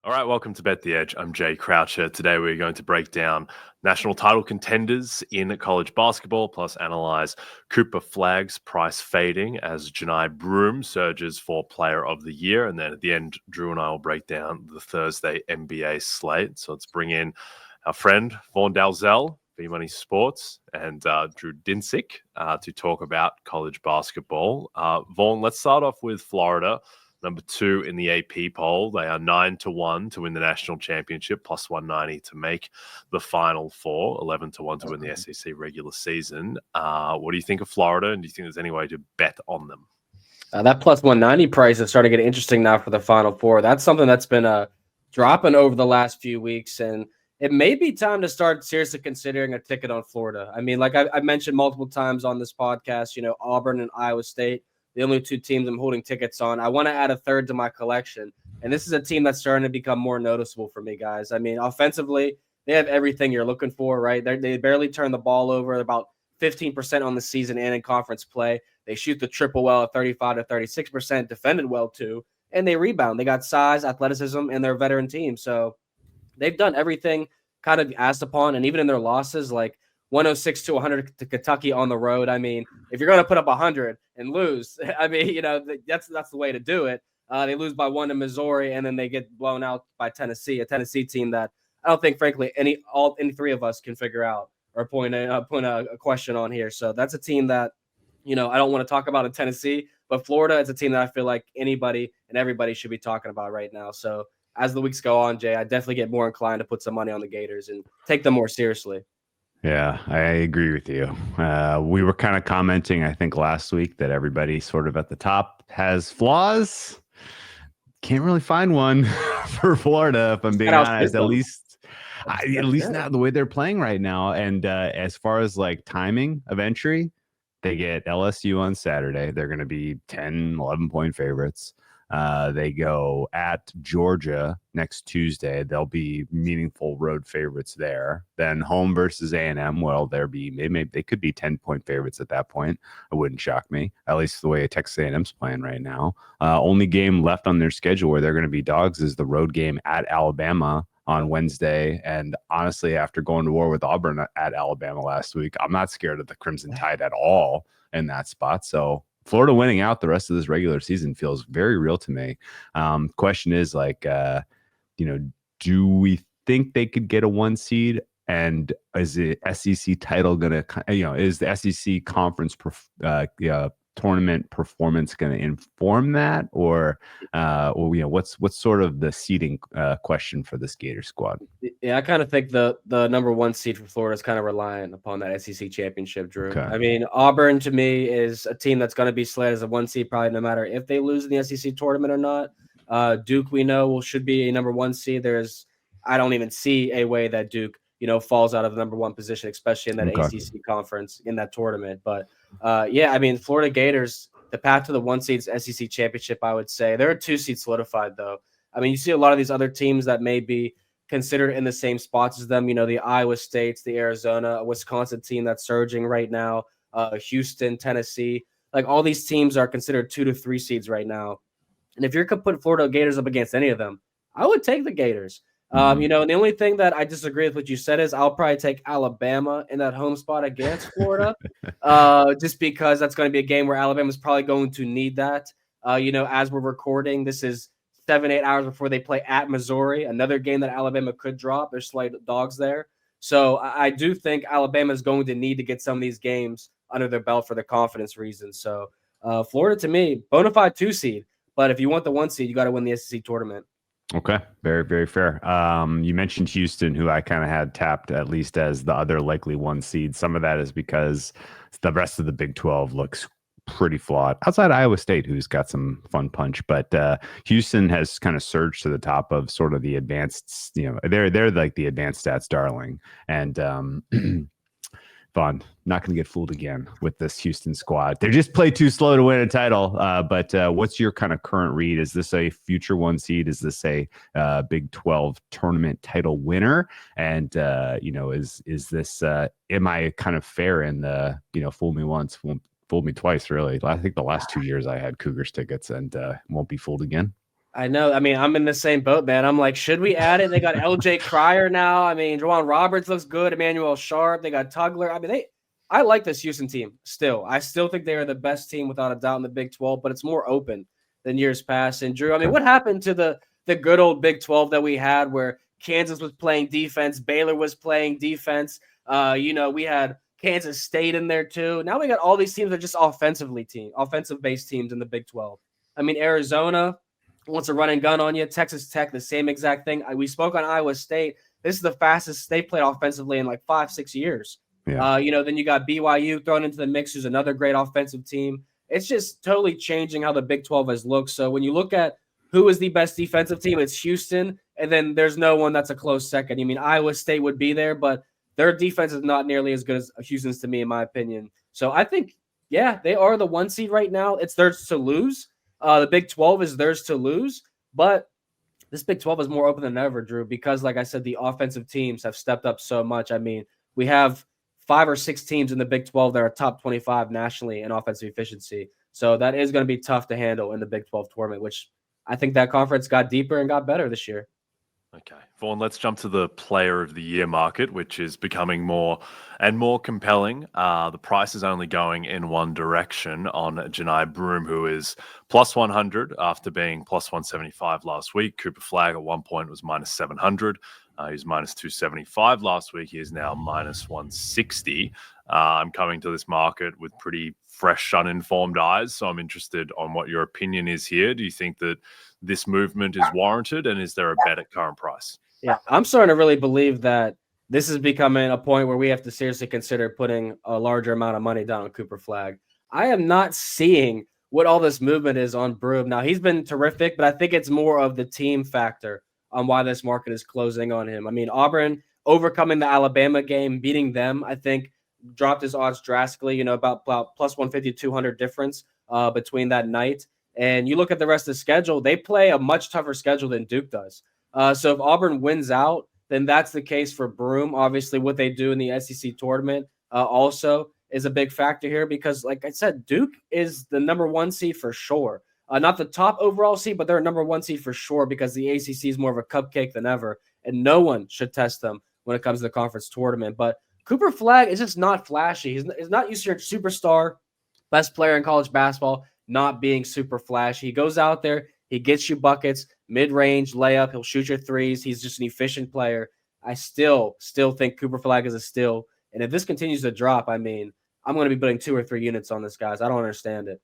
All right, welcome to Bet the Edge. I'm Jay Croucher. Today we're going to break down national title contenders in college basketball, plus analyze Cooper Flagg's price fading as Johni Broome surges for Player of the Year. And then at the end, Drew and I will break down the Thursday NBA slate. So let's bring in our friend Vaughn Dalzell, V-Money Sports, and Drew Dinsick to talk about college basketball. Vaughn, let's start off with Florida. Number 2 in the AP poll. They are 9-1 to win the national championship, plus 190 to make the Final Four, 11-1 to win the SEC regular season. What do you think of Florida, and do you think there's any way to bet on them? That plus 190 price is starting to get interesting now for the Final Four. That's something that's been dropping over the last few weeks, and it may be time to start seriously considering a ticket on Florida. I mean, like I mentioned multiple times on this podcast, Auburn and Iowa State, the only 2 teams I'm holding tickets on. I want to add a third to my collection. And this is a team that's starting to become more noticeable for me, guys. I mean, offensively, they have everything you're looking for, right? They barely turn the ball over, about 15% on the season and in conference play. They shoot the triple well at 35 to 36%, defended well too, and they rebound. They got size, athleticism, and they're a veteran team. So they've done everything kind of asked upon, and even in their losses, like 106 to 100 to Kentucky on the road. I mean, if you're going to put up 100 and lose, I mean, that's the way to do it. They lose by 1 to Missouri, and then they get blown out by Tennessee, a Tennessee team that I don't think, frankly, any 3 of us can figure out or point a question on here. So that's a team that, I don't want to talk about in Tennessee, but Florida is a team that I feel like anybody and everybody should be talking about right now. So as the weeks go on, Jay, I definitely get more inclined to put some money on the Gators and take them more seriously. Yeah, I agree with you. We were kind of commenting, I think, last week that everybody sort of at the top has flaws. Can't really find one for Florida, if I'm being honest. At least not the way they're playing right now. And as far as like timing of entry, they get LSU on Saturday. They're going to be 10, 11-point favorites. They go at Georgia next Tuesday. They'll be meaningful road favorites there. Then home versus A&M. Well, they could be 10-point favorites at that point. It wouldn't shock me, at least the way Texas A&M's playing right now. Only game left on their schedule where they're going to be dogs is the road game at Alabama on Wednesday. And honestly, after going to war with Auburn at Alabama last week, I'm not scared of the Crimson Tide at all in that spot. So Florida winning out the rest of this regular season feels very real to me. Question is do we think they could get a 1 seed? And is the SEC title going to, is the SEC conference tournament performance going to inform that, or what's sort of the seeding question for this Gator squad? Yeah, I kind of think the number 1 seed for Florida is kind of reliant upon that SEC championship, Drew. Okay. I mean, Auburn to me is a team that's going to be slated as a 1 seed probably no matter if they lose in the SEC tournament or not. Duke, we know, should be a number 1 seed. I don't even see a way that Duke falls out of the number 1 position, especially in that ACC conference in that tournament. But I mean, Florida Gators, the path to the 1 seed's SEC championship, I would say. They're a 2 seed solidified, though. I mean, you see a lot of these other teams that may be considered in the same spots as them, the Iowa States, the Arizona, Wisconsin team that's surging right now, Houston, Tennessee. Like, all these teams are considered 2 to 3 seeds right now. And if you're going to put Florida Gators up against any of them, I would take the Gators. And the only thing that I disagree with what you said is I'll probably take Alabama in that home spot against Florida, just because that's going to be a game where Alabama's probably going to need that. As we're recording, this is 7-8 hours before they play at Missouri, another game that Alabama could drop. There's slight dogs there. So I do think Alabama is going to need to get some of these games under their belt for the confidence reasons. So Florida, to me, bona fide 2 seed. But if you want the 1 seed, you got to win the SEC tournament. Okay. Very, very fair. You mentioned Houston, who I kind of had tapped at least as the other likely 1 seed. Some of that is because the rest of the Big 12 looks pretty flawed outside Iowa State, who's got some fun punch. But Houston has kind of surged to the top of sort of the advanced, they're like the advanced stats darling. And Vaughn, not going to get fooled again with this Houston squad. They just play too slow to win a title. But what's your kind of current read? Is this a future 1 seed? Is this a Big 12 tournament title winner? And, is this, am I kind of fair in the, fool me once, fooled me twice, really? I think the last 2 years I had Cougars tickets and won't be fooled again. I know. I mean, I'm in the same boat, man. I'm like, should we add it? They got LJ Cryer now. I mean, Juwan Roberts looks good. Emmanuel Sharp. They got Tugler. I mean, I like this Houston team still. I still think they are the best team without a doubt in the Big 12, but it's more open than years past. And Drew, I mean, what happened to the good old Big 12 that we had where Kansas was playing defense, Baylor was playing defense. We had Kansas State in there too. Now we got all these teams that are just offensive-based teams in the Big 12. I mean, Arizona wants a run and gun on you. Texas Tech, the same exact thing. We spoke on Iowa State. This is the fastest they played offensively in like 5-6 years. Yeah. Then you got BYU thrown into the mix, who's another great offensive team. It's just totally changing how the Big 12 has looked. So when you look at who is the best defensive team, it's Houston, and then there's no one that's a close second. I mean, Iowa State would be there, but their defense is not nearly as good as Houston's to me, in my opinion. So I think, yeah, they are the 1 seed right now. It's theirs to lose. The Big 12 is theirs to lose, but this Big 12 is more open than ever, Drew, because, like I said, the offensive teams have stepped up so much. I mean, we have 5 or 6 teams in the Big 12 that are top 25 nationally in offensive efficiency. So that is going to be tough to handle in the Big 12 tournament, which I think that conference got deeper and got better this year. Okay, Vaughn, let's jump to the player of the year market, which is becoming more and more compelling. The price is only going in one direction on Johni Broome, who is plus 100 after being plus 175 last week. Cooper Flagg at one point was minus 700. He was minus 275 last week. He is now minus 160. I'm coming to this market with pretty fresh, uninformed eyes, so I'm interested on what your opinion is here. Do you think that this movement is warranted, and is there a bet at current price? Yeah, I'm starting to really believe that this is becoming a point where we have to seriously consider putting a larger amount of money down on Cooper Flagg. I am not seeing what all this movement is on Broome. Now, he's been terrific, but I think it's more of the team factor on why this market is closing on him. I mean, Auburn overcoming the Alabama game, beating them, I think dropped his odds drastically, about plus 150, 200 difference between that night. And you look at the rest of the schedule, they play a much tougher schedule than Duke does. So if Auburn wins out, then that's the case for Broome. Obviously, what they do in the SEC tournament also is a big factor here because, like I said, Duke is the number 1 seed for sure. Not the top overall seed, but they're a number 1 seed for sure because the ACC is more of a cupcake than ever, and no one should test them when it comes to the conference tournament. But Cooper Flagg is just not flashy. He's not used to your superstar, best player in college basketball, not being super flashy. He goes out there, he gets you buckets, mid-range, layup, he'll shoot your threes. He's just an efficient player. I still think Cooper Flagg is a steal. And if this continues to drop, I mean, I'm going to be putting 2 or 3 units on this, guys. I don't understand it.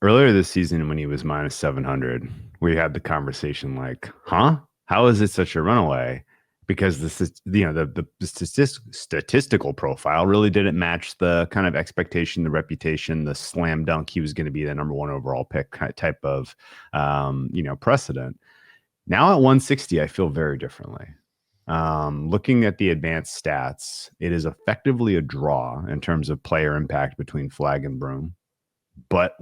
Earlier this season, when he was minus 700, we had the conversation like, huh? How is it such a runaway? Because this is, the statistical profile really didn't match the kind of expectation, the reputation, the slam dunk. He was going to be the number 1 overall pick type of, precedent. Now at 160, I feel very differently. Looking at the advanced stats, it is effectively a draw in terms of player impact between Flagg and Broome. But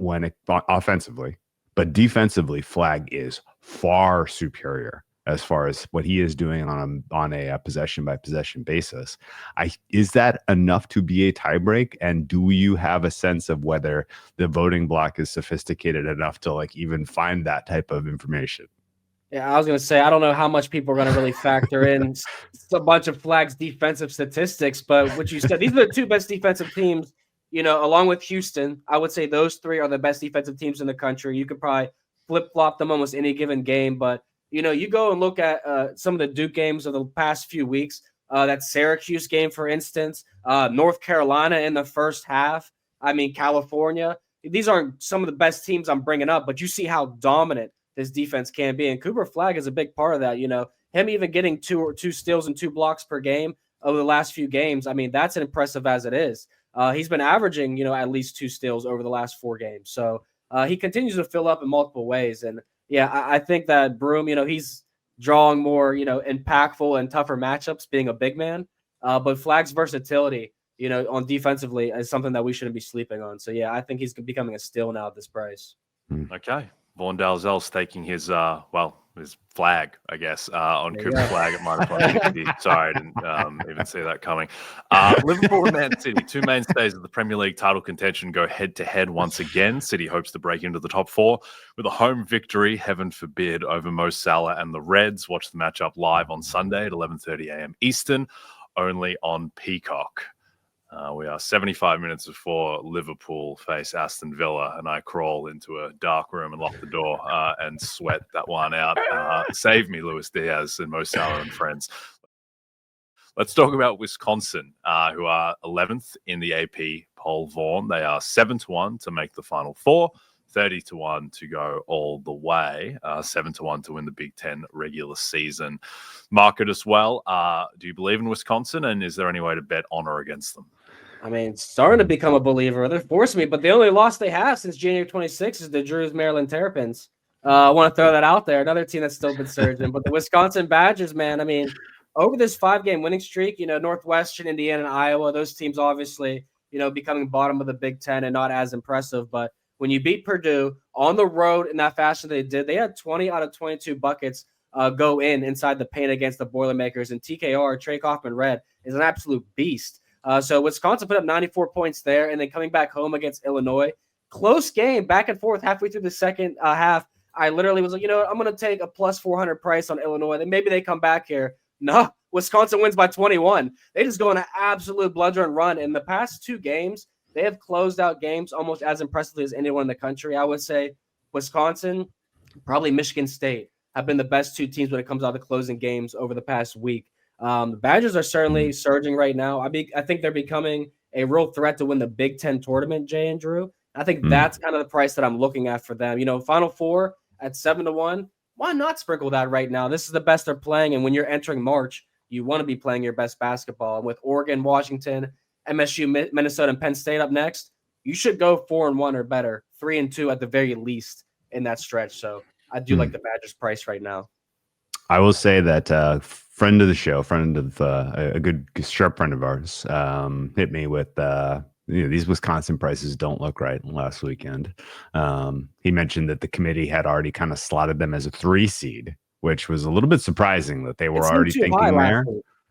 offensively, but defensively, Flagg is far superior as far as what he is doing on a possession by possession basis. Is that enough to be a tiebreak? And do you have a sense of whether the voting block is sophisticated enough to even find that type of information? Yeah, I was going to say, I don't know how much people are going to really factor in a bunch of Flagg's defensive statistics, but what you said, these are the 2 best defensive teams, along with Houston. I would say those 3 are the best defensive teams in the country. You could probably flip-flop them almost any given game, but you go and look at some of the Duke games of the past few weeks, that Syracuse game, for instance, North Carolina in the first half. I mean, California. These aren't some of the best teams I'm bringing up, but you see how dominant this defense can be. And Cooper Flagg is a big part of that. Him even getting 2 steals and 2 blocks per game over the last few games. I mean, that's impressive as it is. He's been averaging, at least 2 steals over the last 4 games. So he continues to fill up in multiple ways. And yeah, I think that Broome, he's drawing more, impactful and tougher matchups being a big man. But Flagg's versatility, on defensively is something that we shouldn't be sleeping on. So yeah, I think he's becoming a steal now at this price. Okay. Vaughn Dalzell staking his his flag, I guess, on Cooper Flagg at -160. Sorry, I didn't even see that coming. Liverpool and Man City, two mainstays of the Premier League title contention, go head-to-head once again. City hopes to break into the top four with a home victory, heaven forbid, over Mo Salah and the Reds. Watch the matchup live on Sunday at 11:30 a.m. Eastern, only on Peacock. We are 75 minutes before Liverpool face Aston Villa, and I crawl into a dark room and lock the door and sweat that one out. Save me, Luis Diaz and Mo Salah and friends. Let's talk about Wisconsin, who are 11th in the AP poll, Vaughn. They are 7-1 to make the Final Four, 30-1 to go all the way, 7-1 to win the Big Ten regular season market as well. Do you believe in Wisconsin, and is there any way to bet on or against them? I mean, starting to become a believer. They're forcing me, but the only loss they have since January 26th is the Drew's Maryland Terrapins. I want to throw that out there. Another team that's still been surging. But the Wisconsin Badgers, man, I mean, over this 5-game winning streak, Northwestern, Indiana, and Iowa, those teams obviously, becoming bottom of the Big Ten and not as impressive. But when you beat Purdue on the road in that fashion they did, they had 20 out of 22 buckets go inside the paint against the Boilermakers. And TKR, Trey Kaufman-Red, is an absolute beast. So Wisconsin put up 94 points there, and then coming back home against Illinois. Close game, back and forth halfway through the second half. I literally was like, I'm going to take a plus 400 price on Illinois. Then maybe they come back here. No, Wisconsin wins by 21. They just go on an absolute bludgeon run. In the past 2 games, they have closed out games almost as impressively as anyone in the country. I would say Wisconsin, probably Michigan State, have been the best 2 teams when it comes out to closing games over the past week. The Badgers are certainly surging right now. I think they're becoming a real threat to win the Big Ten tournament, Jay and Drew. I think that's kind of the price that I'm looking at for them. Final Four at 7-1. Why not sprinkle that right now? This is the best they're playing, and when you're entering March, you want to be playing your best basketball. And with Oregon, Washington, MSU, Minnesota, and Penn State up next, you should go 4-1 or better, 3-2 at the very least in that stretch. So I do like the Badgers price right now. I will say that friend of the show, a good sharp friend of ours, hit me with these Wisconsin prices don't look right last weekend. He mentioned that the committee had already kind of slotted them as a 3 seed, which was a little bit surprising that they were already thinking there.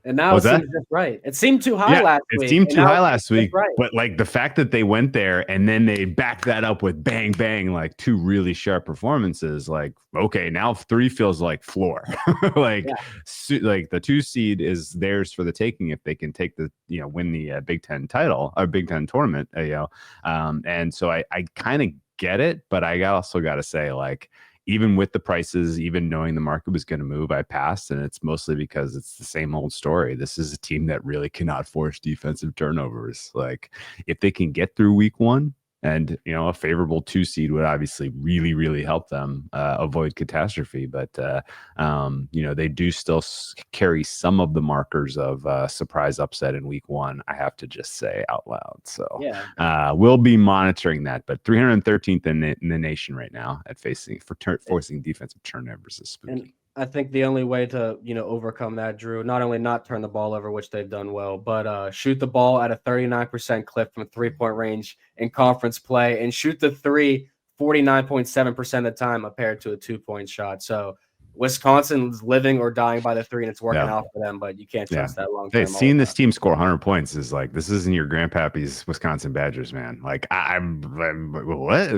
And now it seems just right. It seemed too high last week. It seemed too high last week. Right. But like the fact that they went there and then they backed that up with bang, bang, like 2 really sharp performances. Like, okay, now 3 feels like floor. Like the 2 seed is theirs for the taking if they can take win the Big Ten title or Big Ten tournament. And so I kind of get it, but I also got to say, like, even with the prices, even knowing the market was going to move, I passed. And it's mostly because it's the same old story. This is a team that really cannot force defensive turnovers. Like, if they can get through week 1, and, a favorable 2 seed would obviously really, really help them avoid catastrophe. But, they do still carry some of the markers of surprise upset in week 1, I have to just say out loud. So we'll be monitoring that. But 313th in the nation right now at forcing defensive turnovers is spooky. And I think the only way to, overcome that, Drew, not only not turn the ball over, which they've done well, but shoot the ball at a 39% clip from 3-point range in conference play and shoot the 3 49.7% of the time compared to a 2-point shot. So Wisconsin's living or dying by the 3, and it's working out for them, but you can't trust that long term. Hey, seeing this team score 100 points is like, this isn't your grandpappy's Wisconsin Badgers, man. Like, I'm what?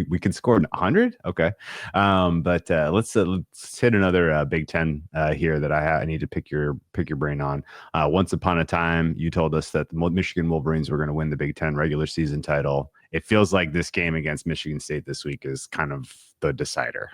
We can score 100? Okay. But let's hit another Big Ten here that I need to pick your brain on. Once upon a time, you told us that the Michigan Wolverines were going to win the Big Ten regular season title. It feels like this game against Michigan State this week is kind of the decider.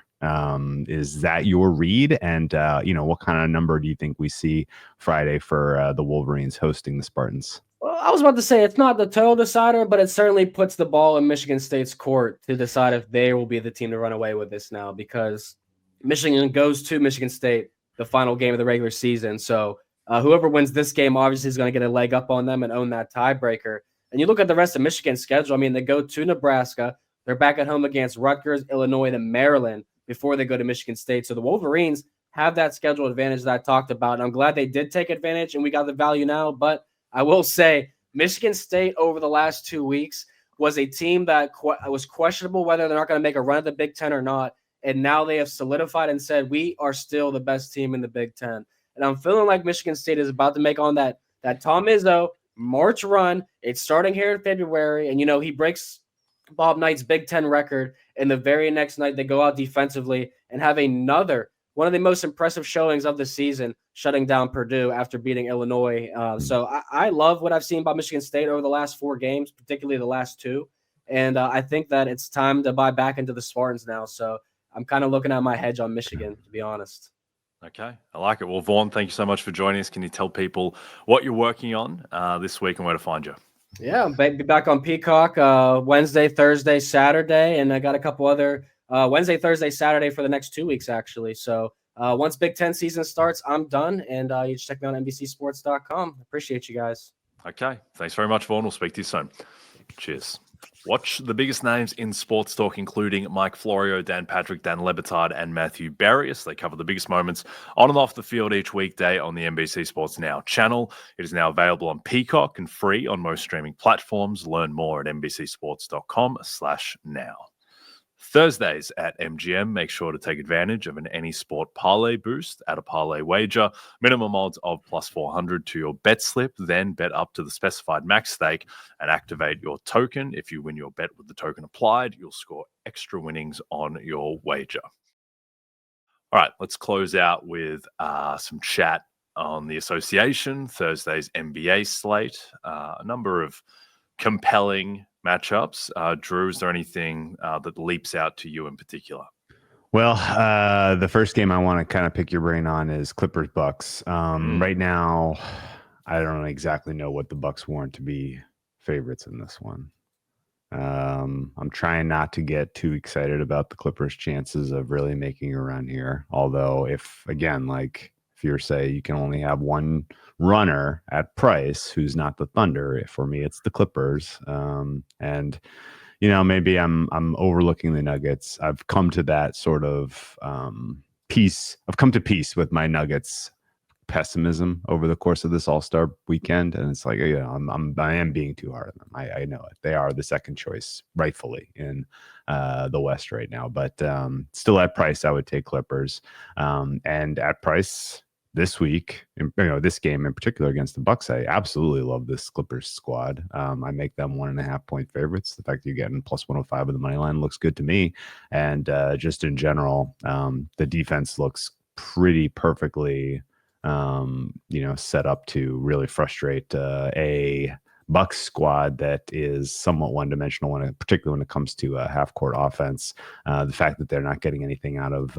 Is that your read? And, what kind of number do you think we see Friday for the Wolverines hosting the Spartans? Well, I was about to say it's not the total decider, but it certainly puts the ball in Michigan State's court to decide if they will be the team to run away with this now, because Michigan goes to Michigan State the final game of the regular season. So whoever wins this game obviously is going to get a leg up on them and own that tiebreaker. And you look at the rest of Michigan's schedule. I mean, they go to Nebraska. They're back at home against Rutgers, Illinois, and Maryland before they go to Michigan State. So the Wolverines have that schedule advantage that I talked about. And I'm glad they did take advantage and we got the value now. But I will say Michigan State over the last 2 weeks was a team that was questionable whether they're not going to make a run at the Big Ten or not. And now they have solidified and said, we are still the best team in the Big Ten. And I'm feeling like Michigan State is about to make on that Tom Izzo March run. It's starting here in February. And, he breaks Bob Knight's Big Ten record. And the very next night, they go out defensively and have one of the most impressive showings of the season, shutting down Purdue after beating Illinois. So I love what I've seen by Michigan State over the last 4 games, particularly the last 2. And I think that it's time to buy back into the Spartans now. So I'm kind of looking at my hedge on Michigan, to be honest. Okay, I like it. Well, Vaughn, thank you so much for joining us. Can you tell people what you're working on this week and where to find you? Yeah, I'll be back on Peacock Wednesday, Thursday, Saturday, and I got a couple other Wednesday, Thursday, Saturday for the next 2 weeks, actually. So once Big Ten season starts, I'm done, and you just check me out on NBCSports.com. Appreciate you guys. Okay, thanks very much, Vaughn. We'll speak to you soon. Cheers. Watch the biggest names in sports talk, including Mike Florio, Dan Patrick, Dan Lebitard, and Matthew Barrios. They cover the biggest moments on and off the field each weekday on the NBC Sports Now channel. It is now available on Peacock and free on most streaming platforms. Learn more at NBCSports.com/now. Thursdays at MGM, make sure to take advantage of an Any Sport parlay boost. Add a parlay wager, minimum odds of plus 400 to your bet slip, then bet up to the specified max stake and activate your token. If you win your bet with the token applied, you'll score extra winnings on your wager. All right, let's close out with some chat on the association. Thursday's NBA slate, a number of compelling matchups. Drew, is there anything that leaps out to you in particular? Well, the first game I want to kind of pick your brain on is Clippers Bucks. Right now, I don't exactly know what the Bucks warrant to be favorites in this one. I'm trying not to get too excited about the Clippers' chances of really making a run here. Although, if you're say you can only have one runner at price who's not the Thunder, for me it's the Clippers. And maybe I'm overlooking the Nuggets. I've come to that sort of peace. I've come to peace with my Nuggets pessimism over the course of this All-Star weekend, and it's like, I am being too hard on them. I know it. They are the second choice rightfully in the West right now, but still at price I would take Clippers. And at price this week, this game in particular against the Bucks, I absolutely love this Clippers squad. I make them 1.5 point favorites. The fact that you're getting plus 105 with the money line looks good to me. And just in general, the defense looks pretty perfectly, set up to really frustrate a Bucks squad that is somewhat one-dimensional, particularly when it comes to half-court offense. The fact that they're not getting anything out of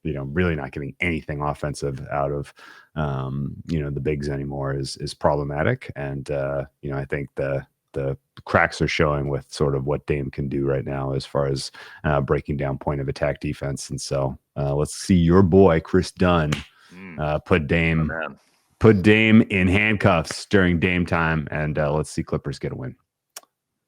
really not getting anything offensive out of, the bigs anymore is problematic. And, I think the cracks are showing with sort of what Dame can do right now as far as breaking down point of attack defense. And so let's see your boy, Chris Dunn, put Dame in handcuffs during Dame time. And let's see Clippers get a win.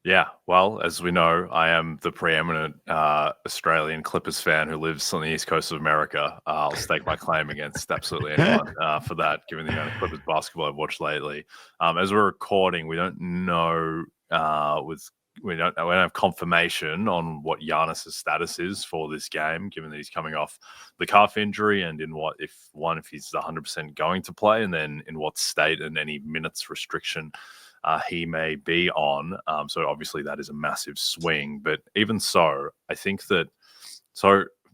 Yeah, well, as we know, I am the preeminent Australian Clippers fan who lives on the east coast of America. I'll stake my claim against absolutely anyone for that, given the amount of Clippers basketball I've watched lately. As we're recording, we don't know we don't have confirmation on what Giannis's status is for this game, given that he's coming off the calf injury, and if he's 100% going to play, and then in what state and any minutes restriction he may be on. So obviously that is a massive swing. But even so, I think that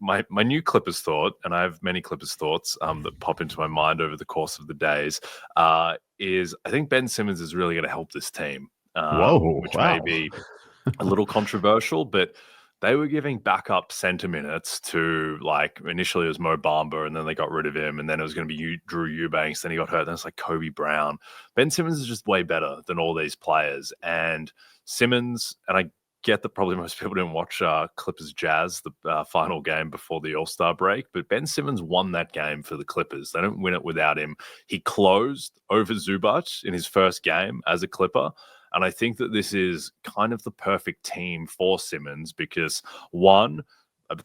my new Clippers thought, and I have many Clippers thoughts that pop into my mind over the course of the days, is I think Ben Simmons is really going to help this team. Which may be a little controversial, but they were giving backup center minutes to, initially it was Mo Bamba, and then they got rid of him, and then it was going to be Drew Eubanks, then he got hurt, then it's like Kobe Brown. Ben Simmons is just way better than all these players. And Simmons, and I get that probably most people didn't watch Clippers Jazz, the final game before the All-Star break, but Ben Simmons won that game for the Clippers. They don't win it without him. He closed over Zubac in his first game as a Clipper. And I think that this is kind of the perfect team for Simmons because, one,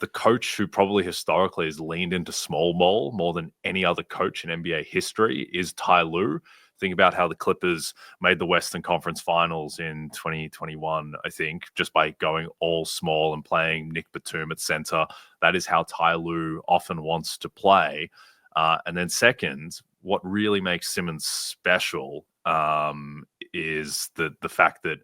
the coach who probably historically has leaned into small ball more than any other coach in NBA history is Ty Lue. Think about how the Clippers made the Western Conference Finals in 2021, I think, just by going all small and playing Nick Batum at center. That is how Ty Lue often wants to play. And then second, what really makes Simmons special is the fact that,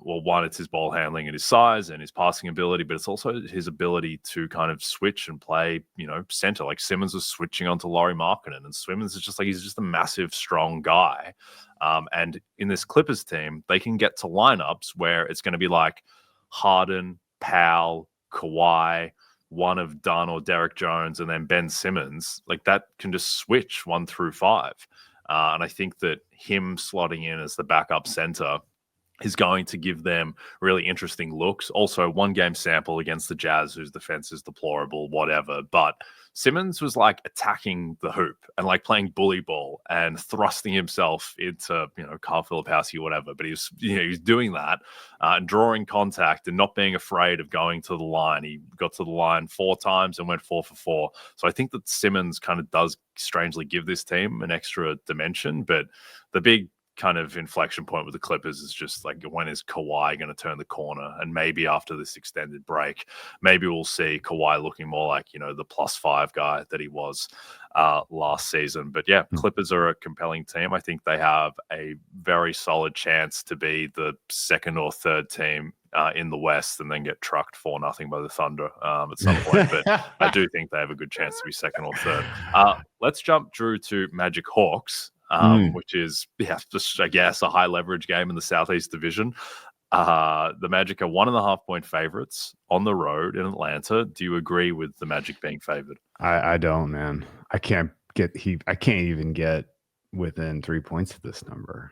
one, it's his ball handling and his size and his passing ability, but it's also his ability to kind of switch and play, center. Like Simmons was switching onto Lauri Markkanen, and Simmons is just like, he's just a massive, strong guy. And in this Clippers team, they can get to lineups where it's going to be like Harden, Powell, Kawhi, one of Dunn or Derek Jones, and then Ben Simmons. Like that can just switch 1 through 5. And I think that him slotting in as the backup center is going to give them really interesting looks. Also, 1 game sample against the Jazz, whose defense is deplorable, whatever. But Simmons was like attacking the hoop and like playing bully ball and thrusting himself into, Kyle Filipowski, whatever. But he was doing that and drawing contact and not being afraid of going to the line. He got to the line 4 times and went 4 for 4. So I think that Simmons kind of does strangely give this team an extra dimension. But the big kind of inflection point with the Clippers is just like, when is Kawhi going to turn the corner? And maybe after this extended break, maybe we'll see Kawhi looking more like, the +5 guy that he was last season. But yeah, Clippers are a compelling team. I think they have a very solid chance to be the 2nd or 3rd team in the West and then get trucked 4-0 by the Thunder at some point. But I do think they have a good chance to be 2nd or 3rd. Let's jump, Drew, to Magic Hawks. Which is, just, I guess, a high leverage game in the Southeast Division. The Magic are 1.5-point favorites on the road in Atlanta. Do you agree with the Magic being favored? I don't, man. I can't even get within 3 points of this number.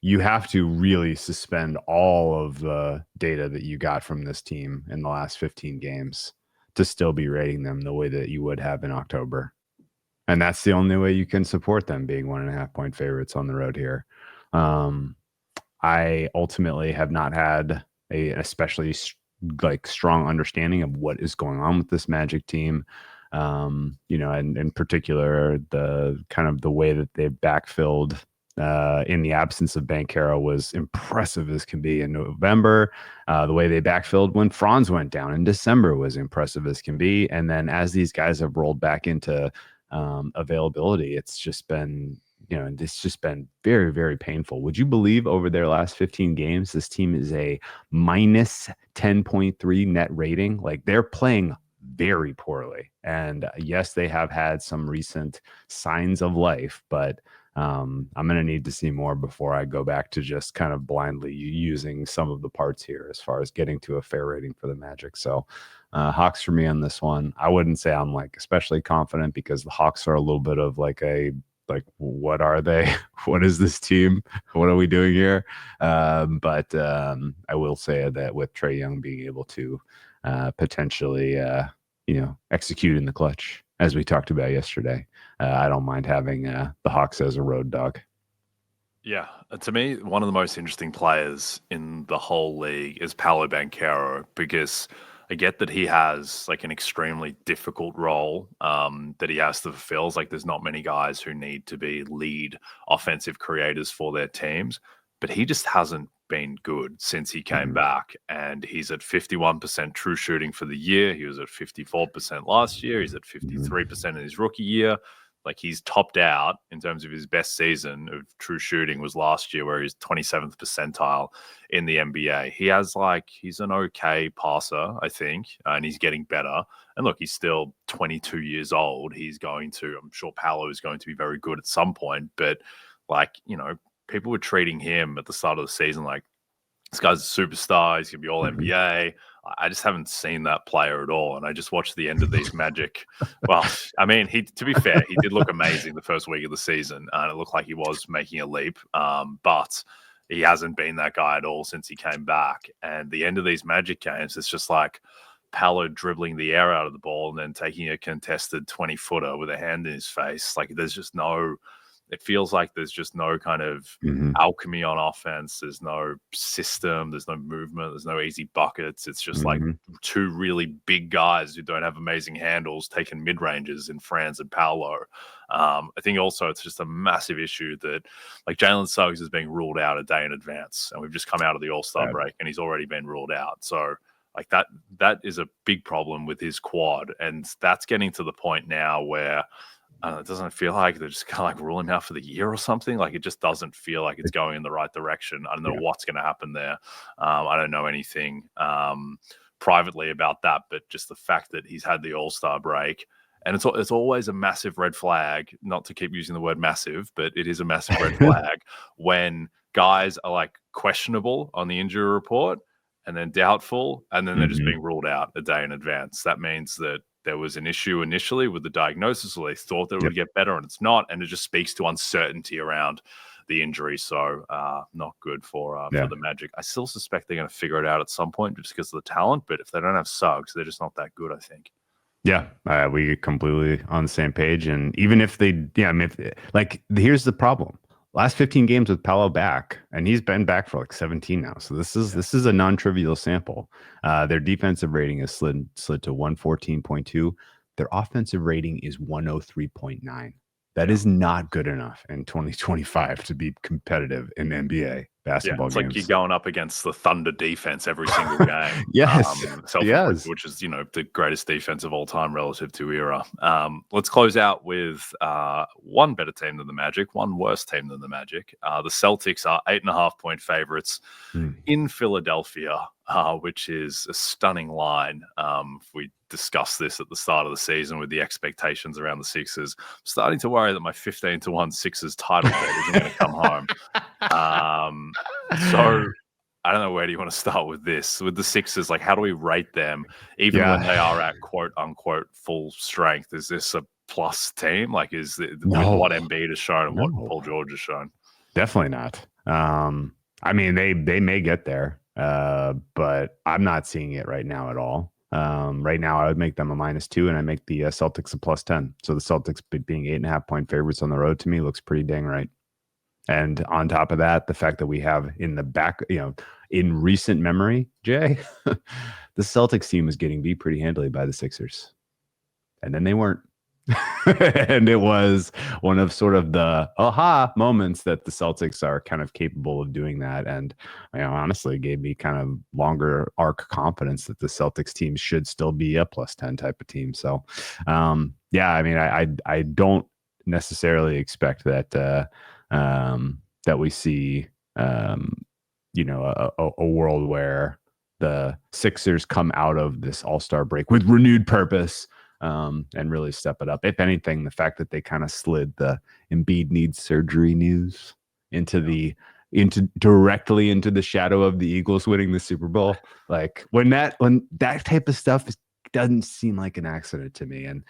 You have to really suspend all of the data that you got from this team in the last 15 games to still be rating them the way that you would have in October. And that's the only way you can support them being 1.5-point favorites on the road here. I ultimately have not had a especially strong understanding of what is going on with this Magic team. And in particular, the kind of the way that they've backfilled in the absence of Banchero was impressive as can be in November. The way they backfilled when Franz went down in December was impressive as can be. And then as these guys have rolled back into availability, it's just been very, very painful. Would you believe over their last 15 games, this team is a minus 10.3 net rating? Like, they're playing very poorly. And yes, they have had some recent signs of life, but I'm going to need to see more before I go back to just kind of blindly using some of the parts here as far as getting to a fair rating for the Magic. So Hawks for me on this one. I wouldn't say I'm like especially confident, because the Hawks are a little bit of like what are they? What is this team? What are we doing here? But I will say that with Trae Young being able to potentially, execute in the clutch, as we talked about yesterday, I don't mind having the Hawks as a road dog. Yeah, to me, one of the most interesting players in the whole league is Paolo Banchero, because I get that he has like an extremely difficult role that he has to fulfill. Like, there's not many guys who need to be lead offensive creators for their teams, but he just hasn't been good since he came back. And he's at 51% true shooting for the year. He was at 54% last year. He's at 53% in his rookie year. Like, he's topped out in terms of his best season of true shooting was last year, where he's 27th percentile in the NBA. He's an okay passer, I think, and he's getting better. And look, he's still 22 years old. I'm sure Paolo is going to be very good at some point, but people were treating him at the start of the season like, this guy's a superstar, he's going to be all NBA. I just haven't seen that player at all. And I just watched the end of these Magic. Well, I mean, to be fair, he did look amazing the first week of the season. And it looked like he was making a leap. But he hasn't been that guy at all since he came back. And the end of these Magic games, it's just like Paolo dribbling the air out of the ball and then taking a contested 20-footer with a hand in his face. Like, there's just no it feels like there's just no kind of alchemy on offense. There's no system. There's no movement. There's no easy buckets. It's just like two really big guys who don't have amazing handles taking mid-ranges in Franz and Paolo. I think also it's just a massive issue that like Jalen Suggs is being ruled out a day in advance, and we've just come out of the All-Star break and he's already been ruled out. So like that is a big problem with his quad, and that's getting to the point now where it doesn't feel like they're just kind of like ruling him out for the year or something. Like it just doesn't feel like it's going in the right direction. I don't know what's going to happen there. I don't know anything privately about that, but just the fact that he's had the All-Star break, and it's always a massive red flag, not to keep using the word massive, but it is a massive red flag when guys are like questionable on the injury report and then doubtful, and then they're just being ruled out a day in advance. That means that there was an issue initially with the diagnosis, or they thought that it would get better, and it's not, and it just speaks to uncertainty around the injury. So not good for the Magic. I still suspect they're going to figure it out at some point just because of the talent, but if they don't have Suggs, they're just not that good, I think. Yeah, we completely on the same page. And even if they, here's the problem. Last 15 games with Paolo back, and he's been back for like 17 now. So this is a non-trivial sample. Their defensive rating has slid to 114.2. Their offensive rating is 103.9. That is not good enough in 2025 to be competitive in NBA basketball it's games. like you're going up against the Thunder defense every single game. Yes. Which is, the greatest defense of all time relative to era. Let's close out with one better team than the Magic, one worse team than the Magic. The Celtics are 8.5-point favorites in Philadelphia, which is a stunning line. If we discussed this at the start of the season with the expectations around the Sixers, I'm starting to worry that my 15-1 Sixers title bet isn't going to come home. So I don't know, where do you want to start with this? With the Sixers, like how do we rate them even when they are at quote unquote full strength? Is this a plus team? Like with what Embiid has shown and what Paul George has shown? Definitely not. I mean, they may get there, but I'm not seeing it right now at all. Right now, I would make them a -2, and I make the Celtics a +10. So the Celtics being 8.5-point favorites on the road to me looks pretty dang right. And on top of that, the fact that we have in the back, in recent memory, Jay, the Celtics team was getting beat pretty handily by the Sixers, and then they weren't. And it was one of sort of the aha moments that the Celtics are kind of capable of doing that. And honestly, gave me kind of longer arc confidence that the Celtics team should still be a +10 type of team. So, I mean, I don't necessarily expect that that we see, a world where the Sixers come out of this All-Star break with renewed purpose. And really step it up. If anything, the fact that they kind of slid the Embiid needs surgery news directly into the shadow of the Eagles winning the Super Bowl, like when that type of stuff doesn't seem like an accident to me. And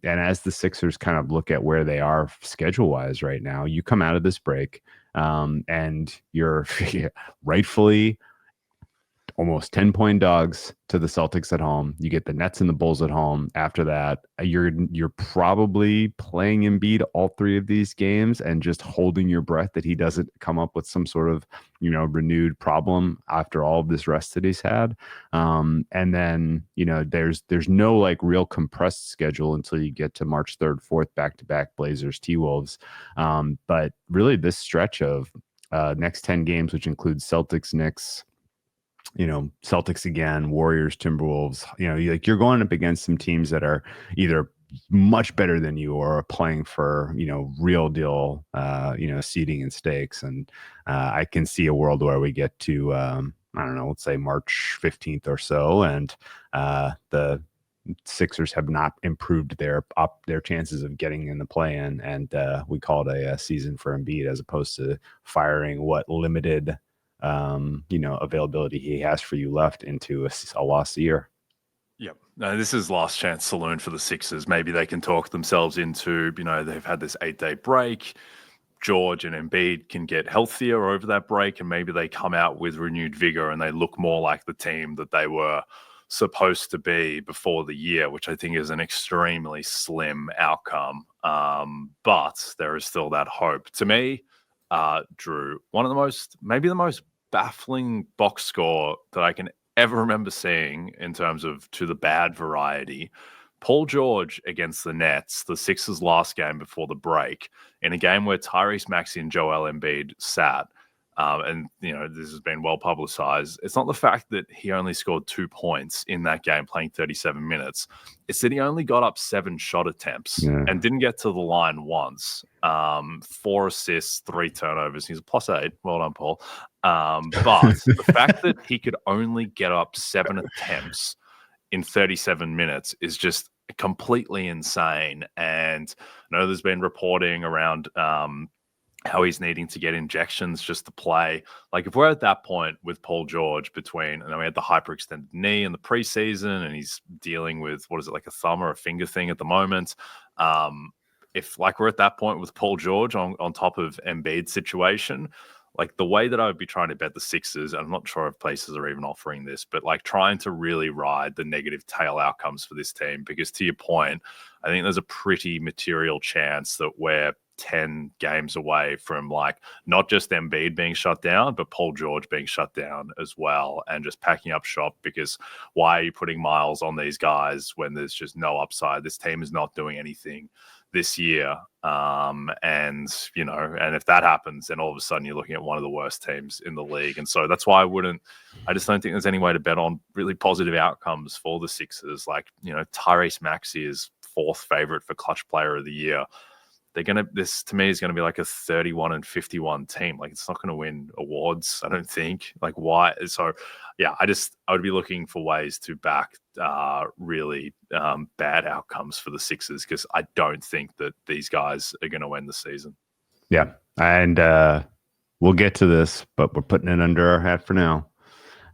as the Sixers kind of look at where they are schedule wise right now, you come out of this break, and you're rightfully almost 10-point dogs to the Celtics at home. You get the Nets and the Bulls at home. After that, you're probably playing Embiid all three of these games and just holding your breath that he doesn't come up with some sort of renewed problem after all of this rest that he's had. And then there's no like real compressed schedule until you get to March 3rd, 4th, back-to-back Blazers, T-Wolves. But really this stretch of next 10 games, which includes Celtics, Knicks, Celtics again, Warriors, Timberwolves, you're going up against some teams that are either much better than you or are playing for, real deal, seeding and stakes. And I can see a world where we get to, I don't know, let's say March 15th or so. And the Sixers have not improved their chances of getting in the play-in. And we call it a season for Embiid as opposed to firing what limited availability he has for you left into a lost year. Yep. No, this is last chance saloon for the Sixers. Maybe they can talk themselves into, they've had this 8-day break. George and Embiid can get healthier over that break, and maybe they come out with renewed vigor and they look more like the team that they were supposed to be before the year, which I think is an extremely slim outcome. But there is still that hope. To me, Drew, maybe the most baffling box score that I can ever remember seeing in terms of to the bad variety. Paul George against the Nets, the Sixers' last game before the break, in a game where Tyrese Maxey and Joel Embiid sat. And, this has been well publicized. It's not the fact that he only scored 2 points in that game playing 37 minutes. It's that he only got up 7 shot attempts and didn't get to the line once. 4 assists, 3 turnovers. He's a +8. Well done, Paul. But the fact that he could only get up 7 attempts in 37 minutes is just completely insane. And I know there's been reporting around how he's needing to get injections just to play. Like, if we're at that point with Paul George and then we had the hyperextended knee in the preseason and he's dealing with, what is it, like a thumb or a finger thing at the moment. If we're at that point with Paul George on top of Embiid's situation, like the way that I would be trying to bet the Sixers, and I'm not sure if places are even offering this, but like trying to really ride the negative tail outcomes for this team, because to your point, I think there's a pretty material chance that we're 10 games away from like not just Embiid being shut down, but Paul George being shut down as well, and just packing up shop, because why are you putting miles on these guys when there's just no upside? This team is not doing anything this year. And if that happens, then all of a sudden you're looking at one of the worst teams in the league. And so that's why I just don't think there's any way to bet on really positive outcomes for the Sixers. Like, Tyrese Maxey is 4th favorite for clutch player of the year. This to me is going to be like a 31-51 team. Like, it's not going to win awards, I don't think. Like, why? So yeah, I would be looking for ways to back really bad outcomes for the Sixers, because I don't think that these guys are going to win the season. Yeah. And we'll get to this, but we're putting it under our hat for now.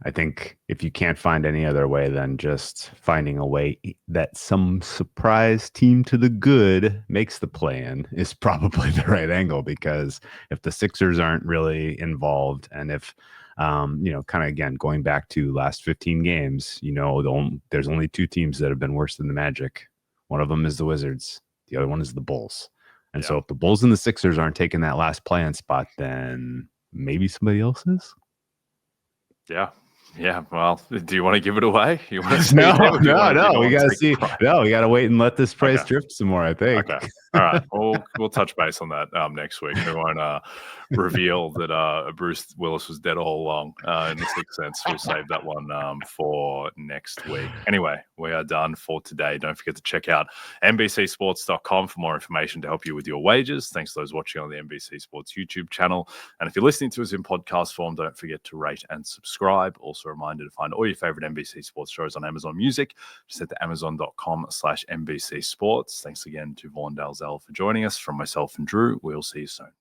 I think if you can't find any other way than just finding a way that some surprise team to the good makes the play-in is probably the right angle, because if the Sixers aren't really involved, and if, kind of again, going back to last 15 games, there's only 2 teams that have been worse than the Magic. One of them is the Wizards. The other one is the Bulls. And so if the Bulls and the Sixers aren't taking that last play-in spot, then maybe somebody else is. Yeah. Yeah, well, do you want to give it away? You want to No. We got to see. No, we got to wait and let this price drift some more, I think. Okay. All right. We'll touch base on that next week. We won't reveal that Bruce Willis was dead all along in the Sixth Sense. We'll save that one for next week. Anyway, we are done for today. Don't forget to check out NBCSports.com for more information to help you with your wagers. Thanks to those watching on the NBC Sports YouTube channel. And if you're listening to us in podcast form, don't forget to rate and subscribe. Also a reminder to find all your favorite NBC Sports shows on Amazon Music. Just head to amazon.com/NBC Sports. Thanks again to Vaughn Dalzell for joining us. From myself and Drew, we'll see you soon.